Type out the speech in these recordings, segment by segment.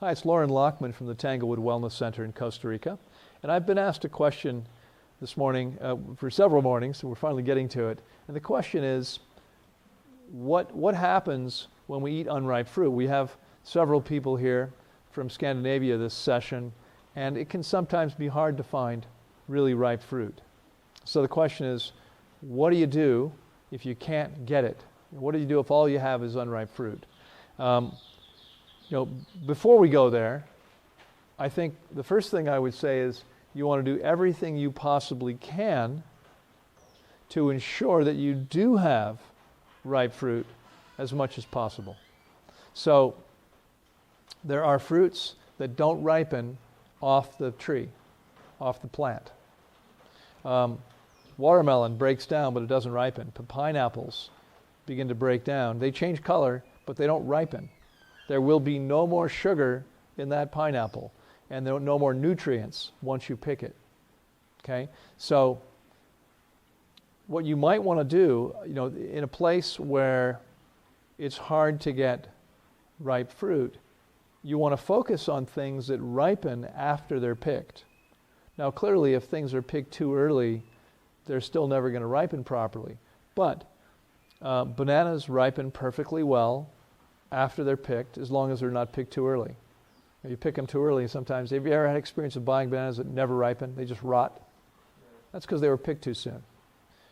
Hi, it's Loren Lockman from the Tanglewood Wellness Center in Costa Rica. And I've been asked a question this morning, for several mornings, so we're finally getting to it. And the question is, what happens when we eat unripe fruit? We have several people here from Scandinavia this session, and it can sometimes be hard to find really ripe fruit. So the question is, what do you do if you can't get it? What do you do if all you have is unripe fruit? Before we go there, I think the first thing I would say is you want to do everything you possibly can to ensure that you do have ripe fruit as much as possible. So there are fruits that don't ripen off the tree, off the plant. Watermelon breaks down, but it doesn't ripen. Pineapples begin to break down. They change color, but they don't ripen. There will be no more sugar in that pineapple, and there are no more nutrients once you pick it. Okay? So what you might want to do, in a place where it's hard to get ripe fruit, you want to focus on things that ripen after they're picked. Now, clearly, if things are picked too early, they're still never going to ripen properly. But bananas ripen perfectly well after they're picked, as long as they're not picked too early. You pick them too early sometimes. Have you ever had experience of buying bananas that never ripen? They just rot? That's because they were picked too soon.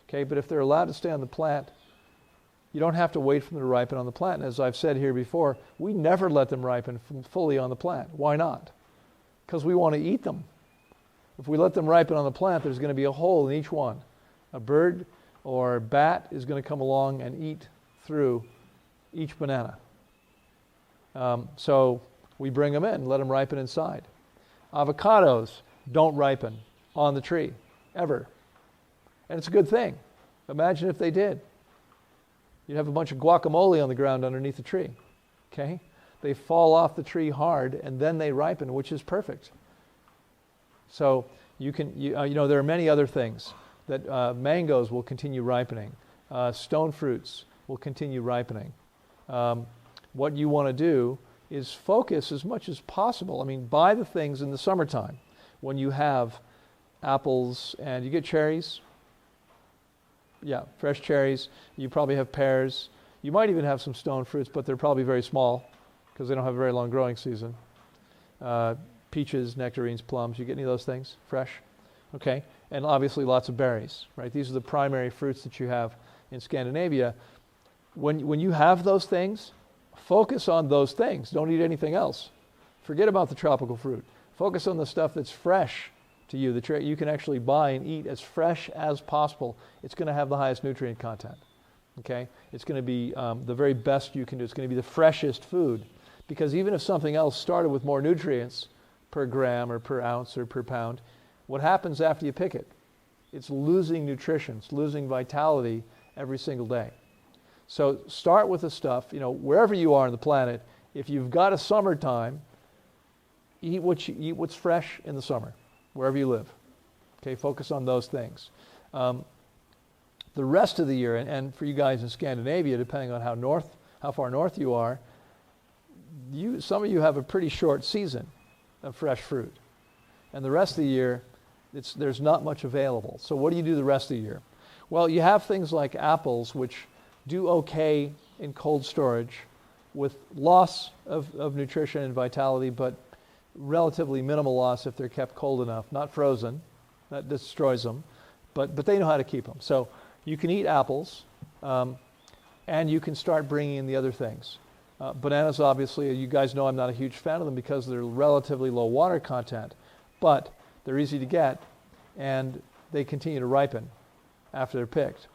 Okay, but if they're allowed to stay on the plant, you don't have to wait for them to ripen on the plant. And as I've said here before, we never let them ripen fully on the plant. Why not? Because we want to eat them. If we let them ripen on the plant, there's going to be a hole in each one. A bird or a bat is going to come along and eat through each banana. So we bring them in and let them ripen inside. Avocados don't ripen on the tree, ever. And it's a good thing. Imagine if they did. You'd have a bunch of guacamole on the ground underneath the tree. Okay? They fall off the tree hard and then they ripen, which is perfect. So there are many other things that mangoes will continue ripening. Stone fruits will continue ripening. What you want to do is focus as much as possible. Buy the things in the summertime when you have apples and you get cherries. Yeah, fresh cherries. You probably have pears. You might even have some stone fruits, but they're probably very small because they don't have a very long growing season. Peaches, nectarines, plums. You get any of those things fresh? Okay. And obviously lots of berries, right? These are the primary fruits that you have in Scandinavia. When you have those things, focus on those things. Don't eat anything else. Forget about the tropical fruit. Focus on the stuff that's fresh to you, that you can actually buy and eat as fresh as possible. It's going to have the highest nutrient content. Okay? It's going to be the very best you can do. It's going to be the freshest food. Because even if something else started with more nutrients per gram or per ounce or per pound, what happens after you pick it? It's losing nutrition. It's losing vitality every single day. So start with the stuff, wherever you are on the planet. If you've got a summertime, eat what's fresh in the summer, wherever you live. Okay, focus on those things. The rest of the year, and for you guys in Scandinavia, depending on how far north you are, some of you have a pretty short season of fresh fruit. And the rest of the year, there's not much available. So what do you do the rest of the year? Well, you have things like apples, which do okay in cold storage with loss of nutrition and vitality, but relatively minimal loss if they're kept cold enough, not frozen. That destroys them, but they know how to keep them. So you can eat apples, and you can start bringing in the other things. Bananas, obviously, you guys know I'm not a huge fan of them because they're relatively low water content, but they're easy to get, and they continue to ripen after they're picked.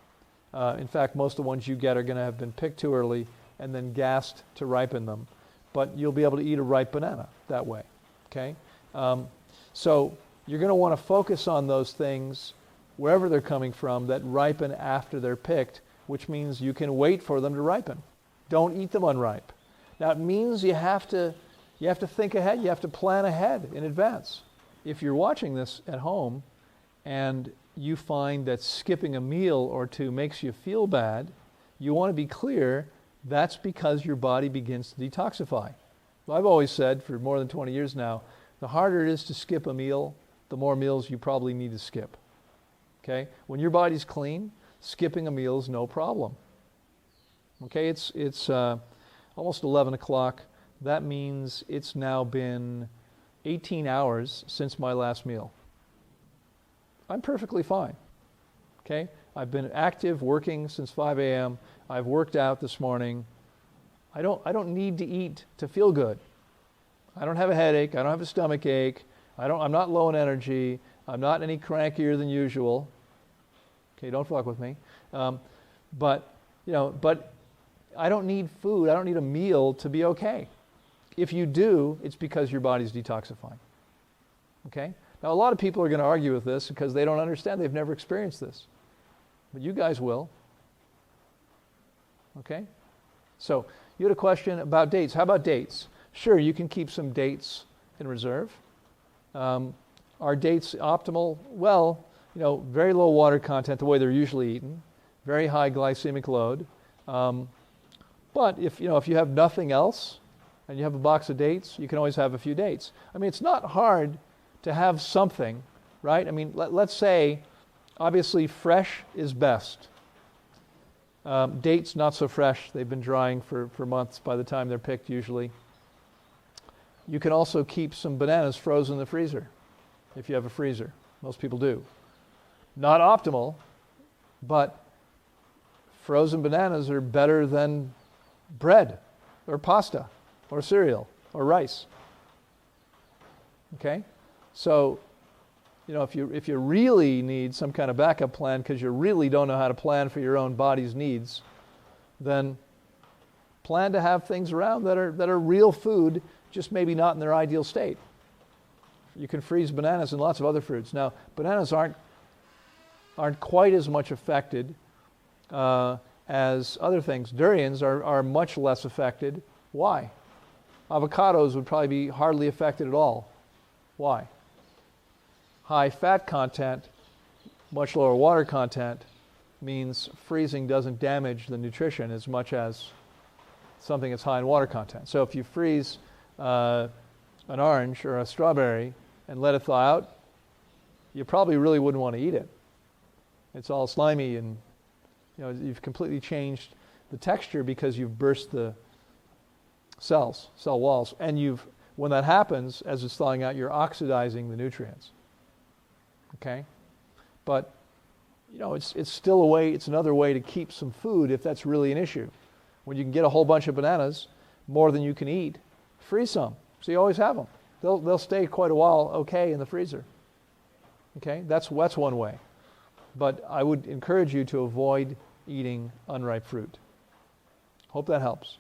In fact, most of the ones you get are going to have been picked too early and then gassed to ripen them. But you'll be able to eat a ripe banana that way. Okay? So you're going to want to focus on those things wherever they're coming from that ripen after they're picked, which means you can wait for them to ripen. Don't eat them unripe. Now it means you have to think ahead. You have to plan ahead in advance. If you're watching this at home and you find that skipping a meal or two makes you feel bad, you want to be clear that's because your body begins to detoxify. Well, I've always said for more than 20 years now, the harder it is to skip a meal, the more meals you probably need to skip. Okay? When your body's clean, skipping a meal is no problem. Okay, it's almost 11 o'clock. That means it's now been 18 hours since my last meal. I'm perfectly fine. Okay? I've been active, working since 5 a.m. I've worked out this morning. I don't need to eat to feel good. I don't have a headache. I don't have a stomach ache. I'm not low in energy. I'm not any crankier than usual. Okay, don't fuck with me. But I don't need food. I don't need a meal to be okay. If you do, it's because your body's detoxifying. Okay? Now, a lot of people are going to argue with this because they don't understand. They've never experienced this. But you guys will. Okay? So, you had a question about dates. How about dates? Sure, you can keep some dates in reserve. Are dates optimal? Well, very low water content, the way they're usually eaten. Very high glycemic load. But if you have nothing else and you have a box of dates, you can always have a few dates. I mean, it's not hard to have something, right? I mean, let's say, obviously, fresh is best. Dates, not so fresh. They've been drying for months by the time they're picked, usually. You can also keep some bananas frozen in the freezer, if you have a freezer. Most people do. Not optimal, but frozen bananas are better than bread or pasta or cereal or rice. Okay? So, if you really need some kind of backup plan because you really don't know how to plan for your own body's needs, then plan to have things around that are real food, just maybe not in their ideal state. You can freeze bananas and lots of other fruits. Now, bananas aren't quite as much affected as other things. Durians are much less affected. Why? Avocados would probably be hardly affected at all. Why? High fat content, much lower water content, means freezing doesn't damage the nutrition as much as something that's high in water content. So if you freeze an orange or a strawberry and let it thaw out, you probably really wouldn't want to eat it. It's all slimy and you've completely changed the texture because you've burst the cell walls. And when that happens, as it's thawing out, you're oxidizing the nutrients. Okay? But, it's still it's another way to keep some food if that's really an issue. When you can get a whole bunch of bananas, more than you can eat, freeze some. So you always have them. They'll stay quite a while okay in the freezer. Okay? That's one way. But I would encourage you to avoid eating unripe fruit. Hope that helps.